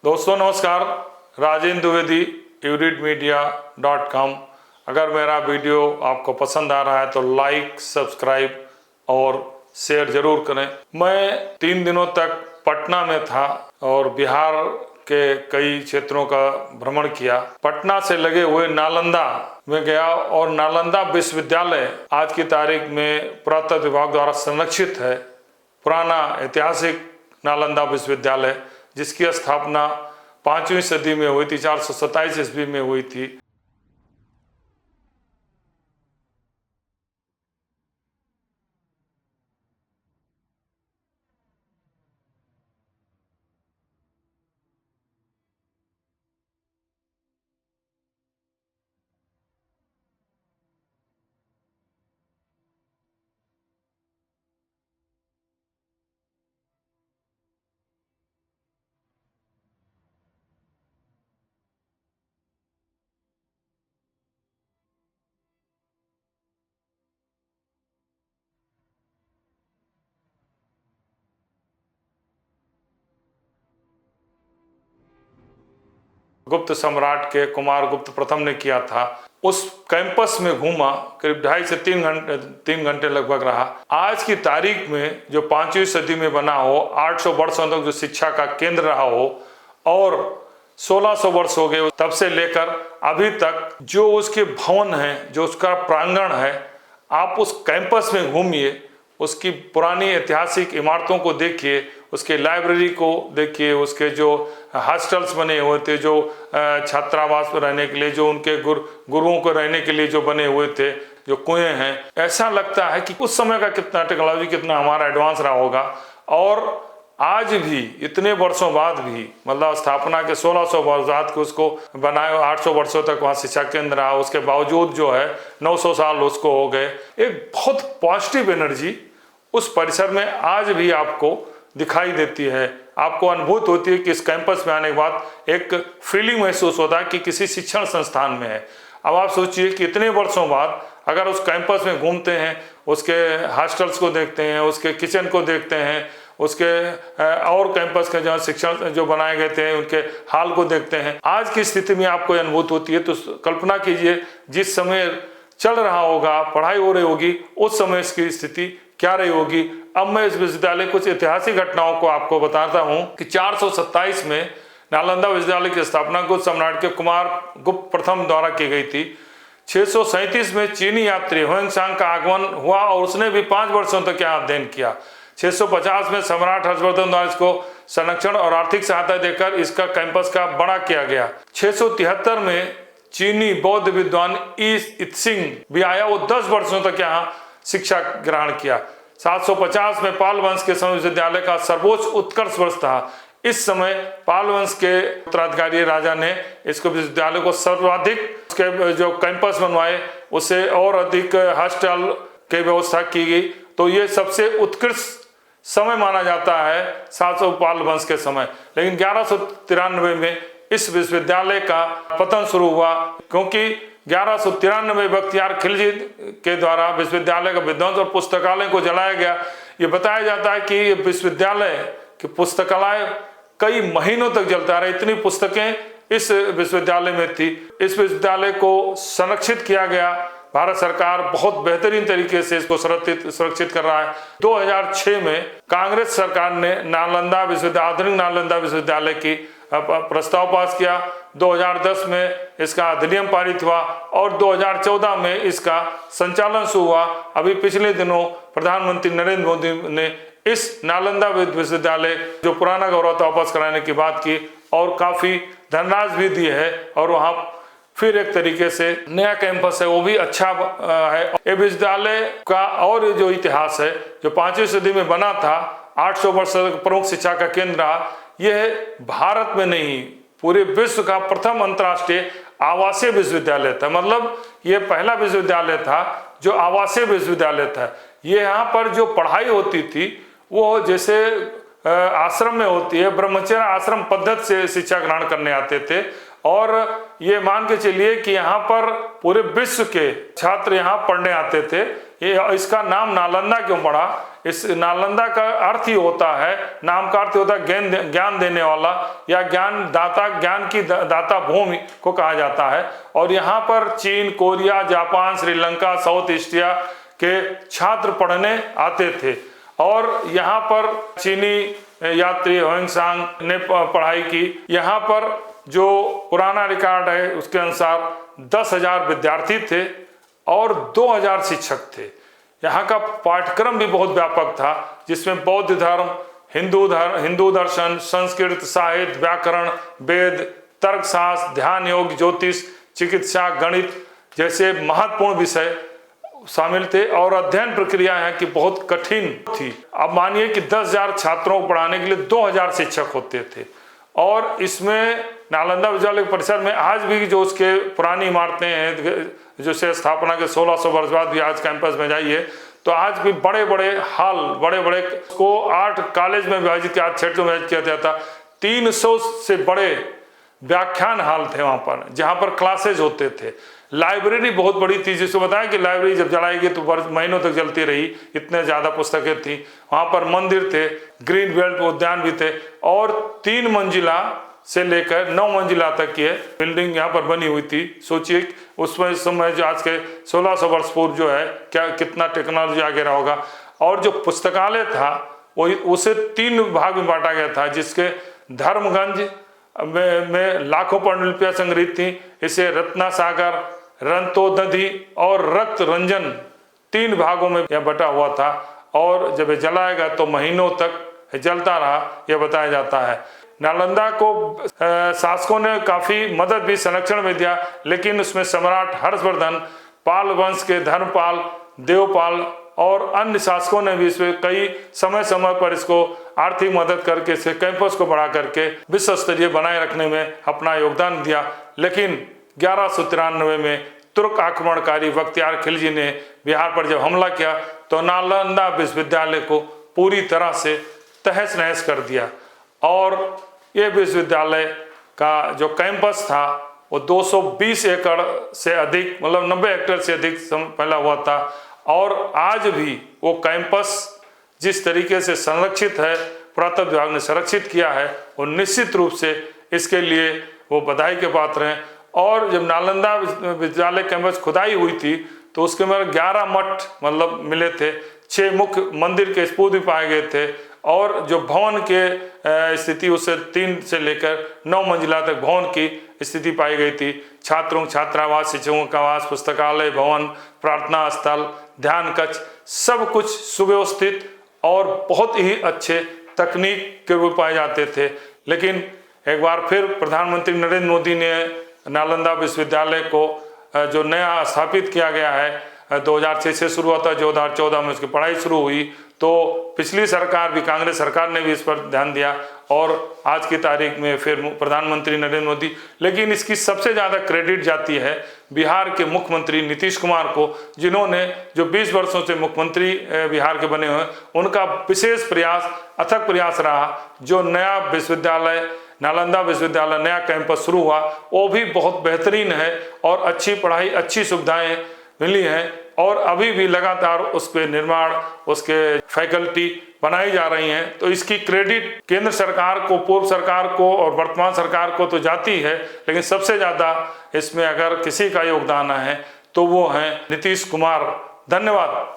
दोस्तों नमस्कार, राजेंद्र द्विवेदी, euridmedia.com। अगर मेरा वीडियो आपको पसंद आ रहा है तो लाइक, सब्सक्राइब और शेयर जरूर करें। मैं 3 दिनों तक पटना में था और बिहार के कई क्षेत्रों का भ्रमण किया। पटना से लगे हुए नालंदा में गया और नालंदा विश्वविद्यालय आज की तारीख में पुरातत्व विभाग द्वारा संरक्षित है। पुराना ऐतिहासिक नालंदा विश्वविद्यालय जिसकी स्थापना 5वीं सदी में हुई थी, 427 ईस्वी में हुई थी। गुप्त सम्राट के कुमार गुप्त प्रथम ने किया था। उस कैंपस में घूमा, करीब 2.5 से 3 घंटे लगभग रहा। आज की तारीख में जो 5वीं सदी में बना हो, 800 वर्षों तक जो शिक्षा का केंद्र रहा हो और 1600 वर्ष हो गए तब से लेकर अभी तक जो उसके भवन हैं, जो उसका प्रांगण है, आप उस कैंपस में घूमिए, उसकी पुरानी ऐतिहासिक इमारतों को देखिए, उसके लाइब्रेरी को देखिए, उसके जो हॉस्टल्स बने हुए थे, जो छात्रावास में रहने के लिए, जो उनके गुरुओं को रहने के लिए जो बने हुए थे, जो कुएं हैं, ऐसा लगता है कि उस समय का कितना टेक्नोलॉजी, कितना हमारा एडवांस रहा होगा। और आज भी इतने वर्षों बाद भी, मतलब स्थापना के 1600 वर्ष बाद के उसको बनाए, 800 वर्षों तक वहाँ शिक्षा केंद्र रहा, उसके बावजूद जो है 900 साल उसको हो गए। एक बहुत पॉजिटिव एनर्जी उस परिसर में आज भी आपको दिखाई देती है। आपको अनुभूत होती है कि इस कैंपस में आने के बाद एक फीलिंग महसूस होता है कि किसी शिक्षण संस्थान में है। अब आप सोचिए कि इतने वर्षों बाद अगर उस कैंपस में घूमते हैं, उसके हॉस्टल्स को देखते हैं, उसके किचन को देखते हैं, उसके और कैंपस के जहाँ शिक्षण जो बनाए गए थे उनके हाल को देखते हैं, आज की स्थिति में आपको अनुभूत होती है। तो कल्पना कीजिए जिस समय चल रहा होगा, पढ़ाई हो रही होगी, उस समय इसकी स्थिति क्या रही होगी। अब मैं इस विश्वविद्यालय कुछ ऐतिहासिक घटनाओं को आपको बताता हूं कि 427 में नालंदा विश्वविद्यालय की स्थापना गुप्त सम्राट के कुमार गुप्त प्रथम द्वारा की गई थी। 637 में चीनी यात्री हुएंगसांग का आगमन हुआ और उसने भी 5 वर्षों तक यहाँ अध्ययन किया। 650 में सम्राट हर्षवर्धन द्वारा इसको संरक्षण और आर्थिक सहायता देकर इसका कैंपस का बड़ा किया गया। 673 में चीनी बौद्ध विद्वान ई इत्सिंग भी आया, वो 10 वर्षों तक यहाँ शिक्षा ग्रहण किया। 750 में पाल वंश के समय विश्वविद्यालय का सर्वोच्च उत्कर्ष वर्ष था। इस समय पाल वंश के उत्तराधिकारी राजा ने इसको विश्वविद्यालय को सर्वाधिक उसके जो कैंपस बनवाए, उससे और अधिक हॉस्टल की व्यवस्था की गई। तो ये सबसे उत्कृष्ट समय माना जाता है 700 पाल वंश के समय। लेकिन 1193 में इस विश्वविद्यालय का पतन शुरू हुआ, क्योंकि 1193 बख्तियार खिलजी के द्वारा विश्वविद्यालय का विध्वंस और पुस्तकालय को जलाया गया। ये बताया जाता है कि ये विश्वविद्यालय की पुस्तकालय कई महीनों तक जलता रहा। इतनी पुस्तकें इस विश्वविद्यालय में थी। इस विश्वविद्यालय को संरक्षित किया गया। भारत सरकार बहुत बेहतरीन तरीके से इसको सुरक्षित कर रहा है। 2006 में कांग्रेस सरकार ने नालंदा विश्वविद्यालय, आधुनिक नालंदा विश्वविद्यालय की प्रस्ताव पास किया। 2010 में इसका अधिनियम पारित हुआ और 2014 में इसका संचालन शुरू हुआ। अभी पिछले दिनों प्रधानमंत्री नरेंद्र मोदी ने इस नालंदा विश्वविद्यालय जो पुराना गौरव था वापस कराने की बात की और काफी धनराशि भी दी है और वहाँ फिर एक तरीके से नया कैंपस है, वो भी अच्छा है। ये विश्वविद्यालय का और जो इतिहास है, जो 5वीं सदी में बना था, 800 वर्ष तक प्रमुख शिक्षा का केंद्र रहा। यह भारत में नहीं, पूरे विश्व का प्रथम अंतर्राष्ट्रीय आवासीय विश्वविद्यालय था। मतलब यह पहला विश्वविद्यालय था जो आवासीय विश्वविद्यालय था। ये यहाँ पर जो पढ़ाई होती थी वो जैसे आश्रम में होती है, ब्रह्मचर्य आश्रम पद्धति से शिक्षा ग्रहण करने आते थे। और ये मान के चलिए कि यहाँ पर पूरे विश्व के छात्र यहाँ पढ़ने आते थे। ये इसका नाम नालंदा क्यों पड़ा, इस नालंदा का अर्थ ही होता है, नाम का अर्थ होता है ज्ञान देने वाला या ज्ञान दाता, ज्ञान की दाता भूमि को कहा जाता है। और यहाँ पर चीन, Korea, Japan, Sri Lanka, south Asia के छात्र पढ़ने आते थे और यहाँ पर चीनी यात्री ह्वेनसांग ने पढ़ाई की। यहाँ पर जो पुराना रिकॉर्ड है उसके अनुसार 10,000 विद्यार्थी थे और 2,000 शिक्षक थे। यहाँ का पाठ्यक्रम भी बहुत व्यापक था, जिसमें बौद्ध धर्म, हिंदू दर्शन, संस्कृत, साहित्य, व्याकरण, वेद, तर्कशास्त्र, ध्यान योग, ज्योतिष, चिकित्सा, गणित जैसे महत्वपूर्ण विषय शामिल थे। और अध्ययन प्रक्रिया यहाँ की बहुत कठिन थी। अब मानिए कि 10,000 छात्रों को पढ़ाने के लिए 2,000 शिक्षक होते थे। और इसमें नालंदा विश्वविद्यालय परिसर में आज भी जो उसके पुरानी इमारतें हैं, जो से स्थापना के 1600 वर्ष बाद भी आज कैंपस में जाइए तो आज भी बड़े बड़े हॉल, बड़े बड़े को 8 कॉलेज में विभाजित किया, क्षेत्रों में किया जाता। 300 से बड़े व्याख्यान हॉल थे वहाँ पर, जहाँ पर क्लासेज होते थे। लाइब्रेरी बहुत बड़ी थी, जिसको बताया कि लाइब्रेरी जब जलाएगी तो महीनों तक जलती रही, इतने ज़्यादा पुस्तकें थी। वहाँ पर मंदिर थे, ग्रीन बेल्ट उद्यान भी थे और 3 मंजिला से लेकर 9 मंजिला तक की बिल्डिंग यहाँ पर बनी हुई थी। सोचिए उसमें इस समय जो आज के 1600 वर्ष पूर्व जो है क्या कितना टेक्नोलॉजी आगे रहा होगा। और जो पुस्तकालय था वो उसे 3 भाग में बांटा गया था, जिसके धर्मगंज में लाखों पांडुलिपियां संग्रहित थी। इसे रत्नासागर, रंतोदधि और रक्त रंजन 3 भागों में यह बटा हुआ था और जब ये जलाएगा तो महीनों तक जलता रहा, यह बताया जाता है। नालंदा को शासकों ने काफी मदद भी, संरक्षण भी दिया, लेकिन उसमें सम्राट हर्षवर्धन, पाल वंश के धर्मपाल, देवपाल और अन्य शासकों ने भी इसमें कई समय समय पर इसको आर्थिक मदद करके इसे कैंपस को बढ़ा करके विश्व स्तरीय बनाए रखने में अपना योगदान दिया। लेकिन 1193 में तुर्क आक्रमणकारी बख्तियार खिलजी ने बिहार पर जब हमला किया तो नालंदा विश्वविद्यालय को पूरी तरह से तहस नहस कर दिया और ये विश्वविद्यालय का जो कैंपस था वो 220 एकड़ से अधिक, मतलब 90 हेक्टेयर से अधिक फैला हुआ था। और आज भी वो कैंपस जिस तरीके से संरक्षित है, पुरातत्व विभाग ने संरक्षित किया है, वो निश्चित रूप से इसके लिए वो बधाई के पात्र हैं। और जब नालंदा विश्वविद्यालय कैंपस खुदाई हुई थी तो उसके में 11 मठ मतलब मिले थे, 6 मुख्य मंदिर के स्फूर्त भी पाए गए थे और जो भवन के स्थिति उससे 3 से लेकर 9 मंजिला तक भवन की स्थिति पाई गई थी। छात्रों, छात्रावास, शिक्षकों का आवास, पुस्तकालय भवन, प्रार्थना स्थल, ध्यान कक्ष, सब कुछ सुव्यवस्थित और बहुत ही अच्छे तकनीक के रूप पाए जाते थे। लेकिन एक बार फिर प्रधानमंत्री नरेंद्र मोदी ने नालंदा विश्वविद्यालय को जो नया स्थापित किया गया है 2006 से शुरू हुआ था, 2014 में उसकी पढ़ाई शुरू हुई, तो पिछली सरकार भी, कांग्रेस सरकार ने भी इस पर ध्यान दिया और आज की तारीख में फिर प्रधानमंत्री नरेंद्र मोदी। लेकिन इसकी सबसे ज़्यादा क्रेडिट जाती है बिहार के मुख्यमंत्री नीतीश कुमार को, जिन्होंने जो 20 वर्षों से मुख्यमंत्री बिहार के बने हुए, उनका विशेष प्रयास, अथक प्रयास रहा। जो नया विश्वविद्यालय, नालंदा विश्वविद्यालय नया कैंपस शुरू हुआ, वो भी बहुत बेहतरीन है और अच्छी पढ़ाई, अच्छी सुविधाएं मिली हैं और अभी भी लगातार उस पे निर्माण, उसके फैकल्टी बनाई जा रही हैं। तो इसकी क्रेडिट केंद्र सरकार को, पूर्व सरकार को और वर्तमान सरकार को तो जाती है, लेकिन सबसे ज़्यादा इसमें अगर किसी का योगदान है तो वो है नीतीश कुमार। धन्यवाद।